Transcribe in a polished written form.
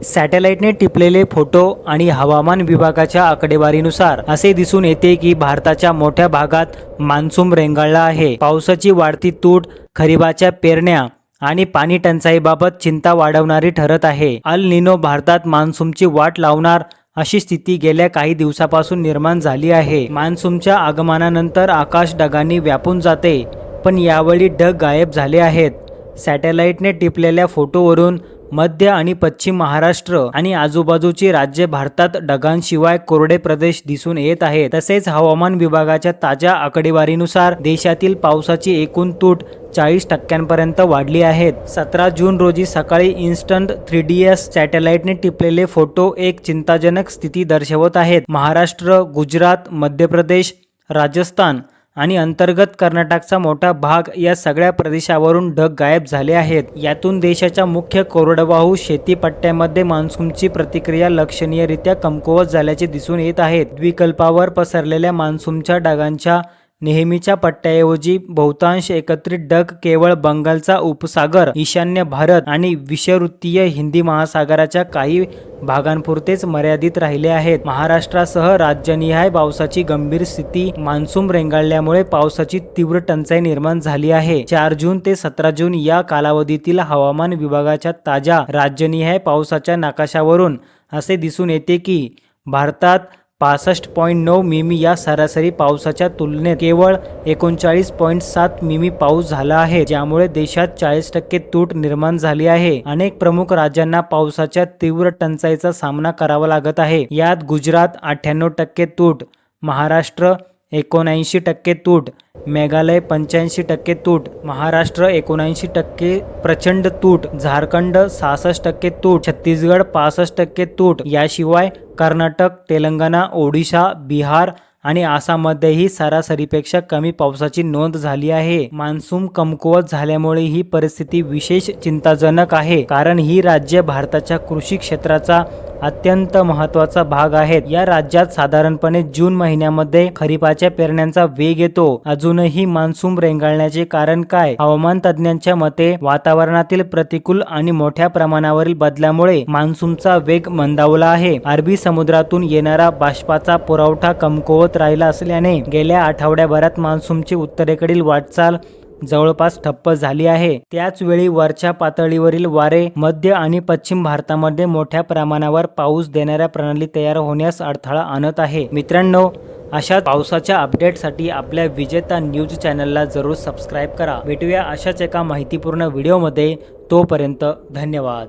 सॅटेलाइटने टिपलेले photo आणि हवामान विभागाच्या आकडेवारीनुसार असे दिसून येते की भारताच्या मोठ्या भागात मान्सून रेंगाळला आहे। पावसाची वाढती तूट खरीपाच्या पेरण्या आणि पाणी टंचाईबाबत चिंता वाढवणारी ठरत आहे। अल निनो भारतात मान्सूनची वाट लावणार अशी स्थिती गेल्या काही दिवसापासून निर्माण झाली आहे। मान्सूनच्या आगमनानंतर आकाश ढगांनी व्यापून जाते, पण यावेळी ढग गायब झाले आहेत। सॅटेलाइटने टिपलेल्या फोटोवरून मध्य आणि पश्चिम महाराष्ट्र आणि आजूबाजूची राज्ये भारतात ढगांशिवाय कोरडे प्रदेश दिसून येत आहेत। तसेच हवामान विभागाच्या ताज्या आकडेवारीनुसार देशातील पावसाची एकूण तूट 40% वाढली आहे। 17 जून रोजी सकाळी इन्स्टंट 3DS सॅटेलाइटने टिपलेले फोटो एक चिंताजनक स्थिती दर्शवत आहेत। महाराष्ट्र, गुजरात, मध्य प्रदेश, राजस्थान आणि अंतर्गत कर्नाटकचा मोठा भाग या सगळ्या प्रदेशावरून ढग गायब झाले आहेत। यातून देशाच्या मुख्य कोरडवाहू शेती पट्ट्यामध्ये मान्सूनची प्रतिक्रिया लक्षणीयरित्या कमकुवत झाल्याचे दिसून येत आहे। द्वीपकल्पावर पसरलेल्या मान्सूनच्या ढगांच्या नेहमीच्या पट्ट्याऐवजी बहुतांश एकत्रित ढग केवळ बंगालचा उपसागर, ईशान्य भारत आणि विषुववृत्तीय हिंदी महासागराच्या काही भागांपुरतेच मर्यादित राहिले आहेत। महाराष्ट्रासह राज्यनिहाय पावसाची गंभीर स्थिती मान्सून रेंगाळल्यामुळे पावसाची तीव्र टंचाई निर्माण झाली आहे। 4 जून ते 17 जून या कालावधीतील हवामान विभागाच्या ताज्या राज्यनिहाय पावसाच्या नकाशावरून असे दिसून येते की भारतात 65.9 मिमी या सरासरी पावसाच्या तुलनेत केवळ 39.7 मिमी पाऊस झाला आहे, ज्यामुळे देशात 40% तूट निर्माण झाली आहे। अनेक प्रमुख राज्यांना पावसाच्या तीव्र टंचाईचा सामना करावा लागत आहे। यात गुजरात 98% तूट, महाराष्ट्र 79% तूट, मेघालय 85% तूट, महाराष्ट्र 79% प्रचंड तूट, झारखंड 66% तूट, छत्तीसगड 65% तूट, याशिवाय कर्नाटक, तेलंगणा, ओडिशा, बिहार आणि आसाममध्येही सरासरीपेक्षा कमी पावसाची नोंद झाली आहे। मान्सून कमकुवत झाल्यामुळे ही परिस्थिती विशेष चिंताजनक आहे, कारण ही राज्ये भारताच्या कृषी क्षेत्राचा अत्यंत महत्त्वाचा भाग आहेत। या राज्यात साधारणपणे जून महिन्यामध्ये खरीपाच्या पेरण्यांचा वेग येतो। अजूनही मान्सून रेंगाळण्याचे कारण काय? हवामान तज्ज्ञांच्या मते वातावरणातील प्रतिकूल आणि मोठ्या प्रमाणावरील बदलामुळे मान्सूनचा वेग मंदावला आहे। अरबी समुद्रातून येणारा बाष्पाचा पुरवठा कमकुवत राहिला असल्याने गेल्या आठवड्याभरात मान्सूनची उत्तरेकडील वाटचाल जवळपास ठप्प झाली आहे। त्याच वेळी वरच्या पातळीवरील वारे मध्य आणि पश्चिम भारतामध्ये मोठ्या प्रमाणावर पाऊस देणाऱ्या प्रणाली तयार होण्यास अडथळा आणत आहे। मित्रांनो, अशा पावसाच्या अपडेटसाठी आपल्या विजेता न्यूज चॅनलला जरूर सबस्क्राईब करा। भेटूया अशाच एका माहितीपूर्ण व्हिडिओमध्ये। तोपर्यंत धन्यवाद।